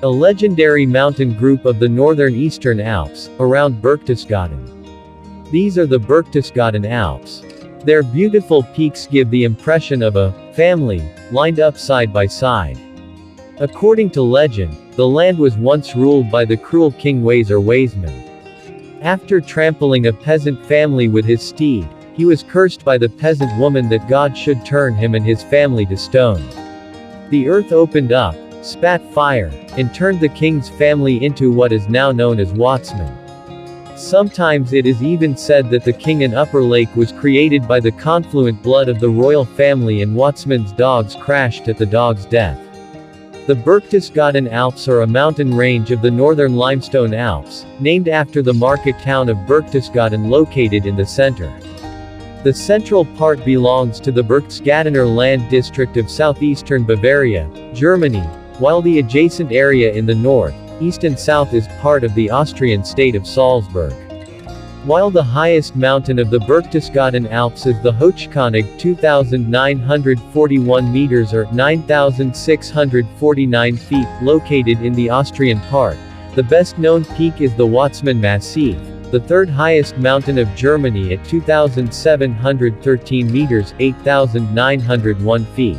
a legendary mountain group of the northern Eastern Alps, around Berchtesgaden. These are the Berchtesgaden Alps. Their beautiful peaks give the impression of a family, lined up side by side. According to legend, the land was once ruled by the cruel King Weisman. After trampling a peasant family with his steed, he was cursed by the peasant woman that God should turn him and his family to stone. The earth opened up, spat fire, and turned the king's family into what is now known as Watzmann. Sometimes it is even said that the king in Upper Lake was created by the confluent blood of the royal family and Watzmann's dogs crashed at the dog's death. The Berchtesgaden Alps are a mountain range of the northern limestone Alps, named after the market town of Berchtesgaden located in the center. The central part belongs to the Berchtesgadener land district of southeastern Bavaria, Germany, while the adjacent area in the north, east and south is part of the Austrian state of Salzburg. While the highest mountain of the Berchtesgaden Alps is the Hochkönig 2,941 meters or 9,649 feet, located in the Austrian part, the best known peak is the Watzmann Massif, the third highest mountain of Germany at 2,713 meters 8,901 feet.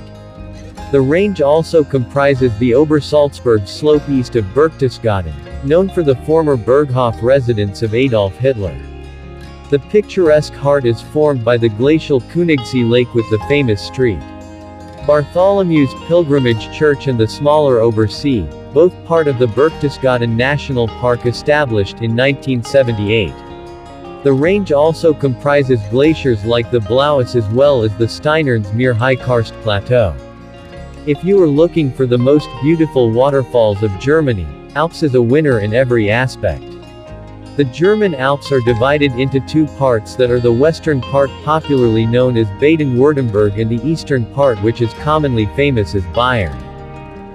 The range also comprises the Obersalzberg slope east of Berchtesgaden, known for the former Berghof residence of Adolf Hitler. The picturesque heart is formed by the glacial Königsee Lake with the famous street Bartholomew's Pilgrimage Church and the smaller Obersee, both part of the Berchtesgaden National Park established in 1978. The range also comprises glaciers like the Blaues as well as the Steinernsmeer high karst plateau. If you are looking for the most beautiful waterfalls of Germany, Alps is a winner in every aspect. The German Alps are divided into two parts that are the western part popularly known as Baden-Württemberg and the eastern part which is commonly famous as Bayern.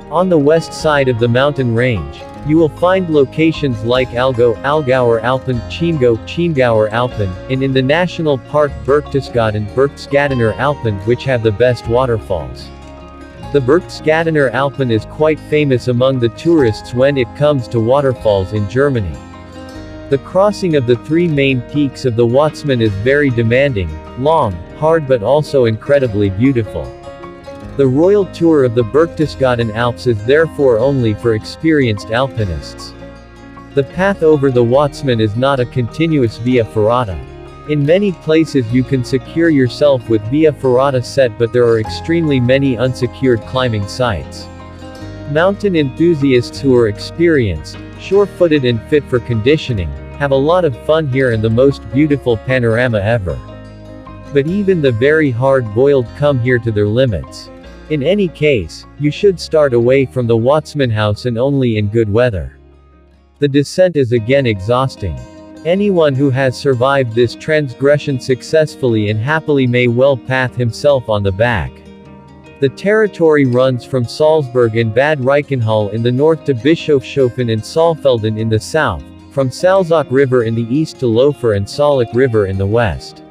On the west side of the mountain range, you will find locations like Allgauer Alpen, Chiemgauer Alpen, and in the national park Berchtesgadener Alpen which have the best waterfalls. The Berchtesgadener Alpen is quite famous among the tourists when it comes to waterfalls in Germany. The crossing of the three main peaks of the Watzmann is very demanding, long, hard but also incredibly beautiful. The royal tour of the Berchtesgaden Alps is therefore only for experienced alpinists. The path over the Watzmann is not a continuous via ferrata. In many places you can secure yourself with via ferrata set but there are extremely many unsecured climbing sites. Mountain enthusiasts who are experienced, sure-footed and fit for conditioning, have a lot of fun here and the most beautiful panorama ever. But even the very hard-boiled come here to their limits. In any case, you should start away from the Watzmann house and only in good weather. The descent is again exhausting. Anyone who has survived this transgression successfully and happily may well pat himself on the back. The territory runs from Salzburg and Bad Reichenhall in the north to Bischofshofen and Saalfelden in the south, from Salzach River in the east to Lofer and Saalik River in the west.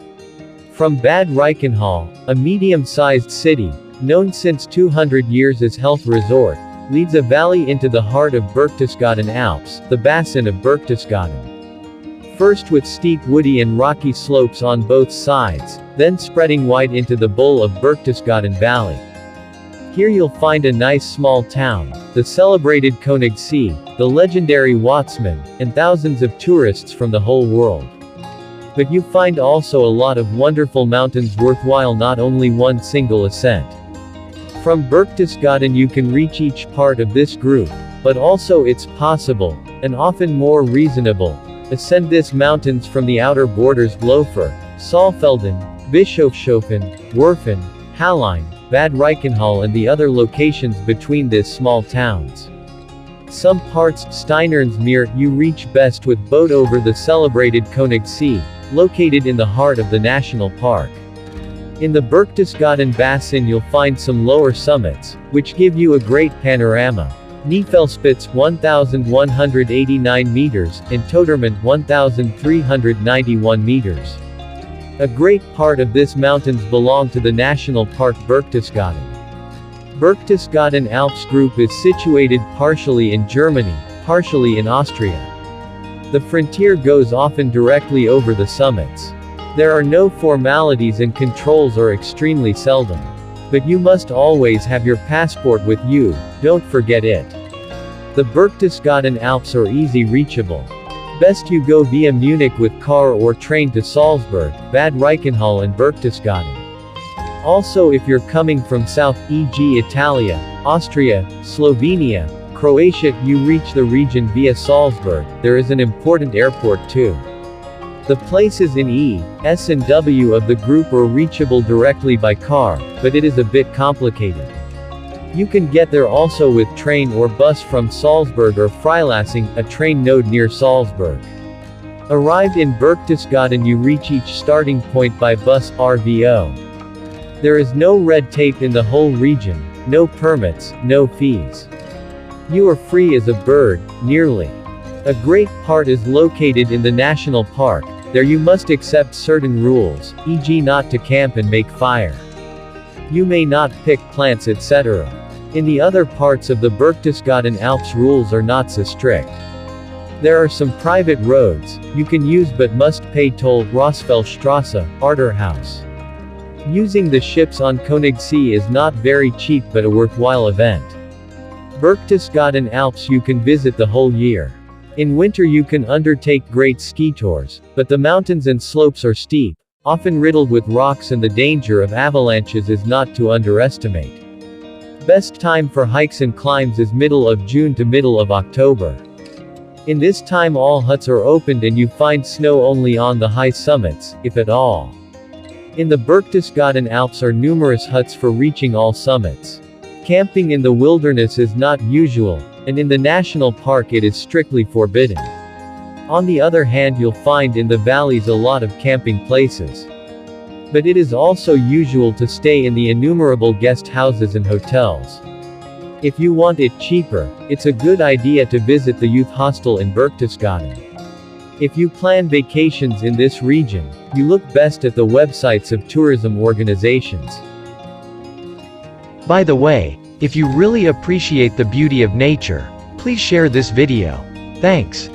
From Bad Reichenhall, a medium-sized city, known since 200 years as health resort, leads a valley into the heart of Berchtesgaden Alps, the basin of Berchtesgaden. First with steep woody and rocky slopes on both sides, then spreading wide into the bowl of Berchtesgaden Valley. Here you'll find a nice small town, the celebrated Königsee, the legendary Watzmann, and thousands of tourists from the whole world. But you find also a lot of wonderful mountains worthwhile not only one single ascent. From Berchtesgaden you can reach each part of this group, but also it's possible, and often more reasonable, ascend this mountains from the outer borders Lofer, Saalfelden, Bischofshofen, Werfen, Hallein, Bad Reichenhall and the other locations between these small towns. Some parts, Steinernsmeer, you reach best with boat over the celebrated Königsee, located in the heart of the national park. In the Berchtesgaden Basin you'll find some lower summits, which give you a great panorama. Niefelspitz 1,189 meters, and Toderman 1,391 meters. A great part of this mountains belong to the National Park Berchtesgaden. Berchtesgadener Alps Group is situated partially in Germany, partially in Austria. The frontier goes often directly over the summits. There are no formalities and controls are extremely seldom. But you must always have your passport with you, don't forget it. The Berchtesgadener Alps are easy reachable. Best you go via Munich with car or train to Salzburg, Bad Reichenhall and Berchtesgaden. Also if you're coming from south, e.g. Italia, Austria, Slovenia, Croatia, you reach the region via Salzburg. There is an important airport too. The places in E, S and W of the group are reachable directly by car, but it is a bit complicated. You can get there also with train or bus from Salzburg or Freilassing, a train node near Salzburg. Arrived in Berchtesgaden, you reach each starting point by bus, RVO. There is no red tape in the whole region, no permits, no fees. You are free as a bird, nearly. A great part is located in the national park. There you must accept certain rules, e.g. not to camp and make fire. You may not pick plants etc. In the other parts of the Berchtesgaden Alps rules are not so strict. There are some private roads, you can use but must pay toll, Rossfeldstrasse, Arterhaus. Using the ships on Königssee is not very cheap but a worthwhile event. Berchtesgaden Alps you can visit the whole year. In winter you can undertake great ski tours, but the mountains and slopes are steep, often riddled with rocks and the danger of avalanches is not to underestimate. Best time for hikes and climbs is middle of June to middle of October. In this time all huts are opened and you find snow only on the high summits, if at all. In the Berchtesgaden Alps are numerous huts for reaching all summits. Camping in the wilderness is not usual, and in the national park it is strictly forbidden. On the other hand you'll find in the valleys a lot of camping places. But it is also usual to stay in the innumerable guest houses and hotels. If you want it cheaper, it's a good idea to visit the youth hostel in Berchtesgaden. If you plan vacations in this region, you look best at the websites of tourism organizations. By the way, if you really appreciate the beauty of nature, please share this video. Thanks.